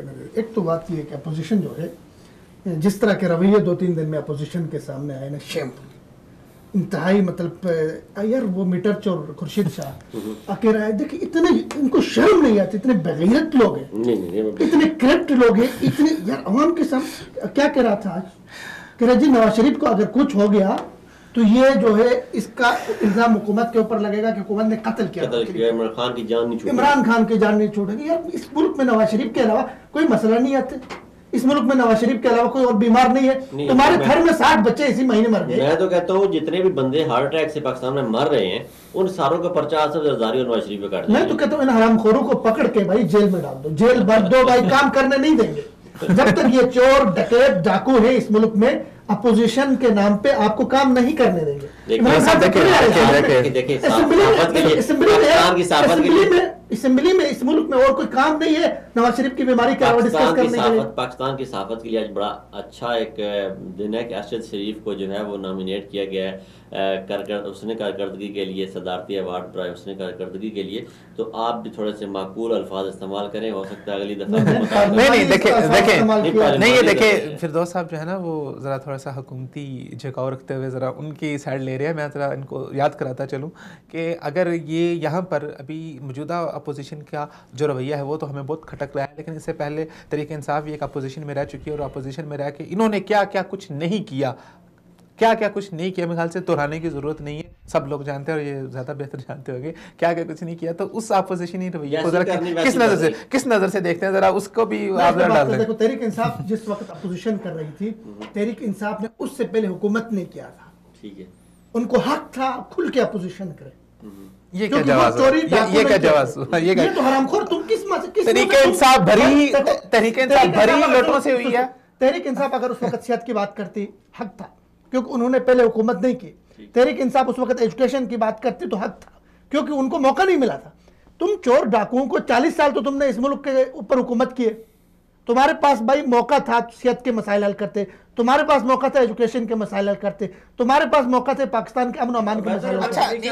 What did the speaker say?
है मेरे। एक तो बात ये कि अपोजिशन जो है, जिस तरह के रवैये 2-3 दिन में अपोजिशन के सामने आए ना, शेम इंतहाई, मतलब यार वो मीटर चोर खुर्शीद शाह कह रहा है, देखिए इतने इनको शर्म नहीं आती, इतने बेगैरत लोग हैं, इतने करप्ट लोग हैं, इतने यार अवाम के सामने। क्या कह रहा था आज, कह रहा जी नवाज शरीफ को अगर कुछ हो गया तो ये जो है इसका इल्जाम हुकूमत के ऊपर लगेगा कि हुकूमत ने कत्ल किया, इमरान खान की जान नहीं छूटेगी, इमरान खान की जान नहीं छूटेगी। यार इस मुल्क में नवाज शरीफ के अलावा कोई मसला नहीं आते, इस मुल्क में नवाज शरीफ के अलावा कोई और बीमार नहीं है। तुम्हारे घर में 60 बच्चे इसी महीने मर गए। मैं तो कहता हूँ जितने भी बंदे हार्ट अटैक से पाकिस्तान में मर रहे हैं उन सारों का पर्चा आसिफ जरदारी और नवाज शरीफ पे काट दो। मैं तो कहता हूँ इन हरामखोरों को पकड़ के भाई जेल में डाल दो, जेल भर दो भाई, काम करने नहीं देंगे जब तक ये चोर डकैत डाकू है इस मुल्क में, अपोजिशन के नाम पे आपको काम नहीं करने देंगे। असेंबली में इस मुल्क में और कोई काम नहीं है नवाज शरीफ की बीमारी का डिस्कस करने के लिए। पाकिस्तान की सहाफत के लिए आज बड़ा अच्छा एक दिन है कि अरशद शरीफ को जो है वो नॉमिनेट किया गया है उसने कारकर्दगी के लिए, सदारती अवार्ड पर उसने कारकर्दगी के लिए। तो आप भी थोड़े से माकूल अल्फाज इस्तेमाल करें, हो सकता है अगली दफा नहीं ये देखे फिरदौस साहब जो है ना वो जरा थोड़ा सा हुकूमती झुकाव रखते हुए जरा उनकी साइड ले रहे हैं। मैं जरा इनको याद कराता चलूँ कि अगर ये यहाँ पर अभी मौजूदा अपोजिशन का जो रवैया है वो तो हमें बहुत खटक रहा है, लेकिन इससे पहले तहरीक इंसाफ भी एक अपोजिशन में रह चुकी है और अपोजिशन में रह के इन्होंने क्या क्या कुछ नहीं किया, क्या क्या कुछ नहीं किया, मेरे ख्याल से दोहराने की जरूरत नहीं है, सब लोग जानते हैं और ये ज्यादा बेहतर जानते होंगे क्या क्या कुछ नहीं किया। तो उस अपोजिशनी रवैये को जरा किस नजर से देखते हैं, जरा उसको भी आप डाल दें। देखो तहरीक इंसाफ जिस वक्त अपोजिशन कर रही थी, तहरीक इंसाफ ने उससे पहले हुकूमत ने किया था, ठीक है, उनको हक था खुल के अपोजिशन करे। ये क्या जवाब, ये क्या जवाब, ये तो हरामखोर तुम किस तहरीक इंसाफ भरी लोटों से हुई है। तहरीक इंसाफ अगर उस वक्त सेहत की बात करती हक था, क्योंकि उन्होंने पहले हुकूमत नहीं की। तहरीक इंसाफ उस वक्त एजुकेशन की बात करती तो हक था, क्योंकि उनको मौका नहीं मिला था। तुम चोर डाकुओं को 40 साल तो तुमने इस मुल्क के ऊपर हुकूमत की है, तुम्हारे पास भाई मौका था सेहत के मसाइल हल करते, तुम्हारे पास मौका था एजुकेशन के मसाइल हल करते, तुम्हारे पास मौका थे पाकिस्तान के अमन अमान के मसाइल हल करते।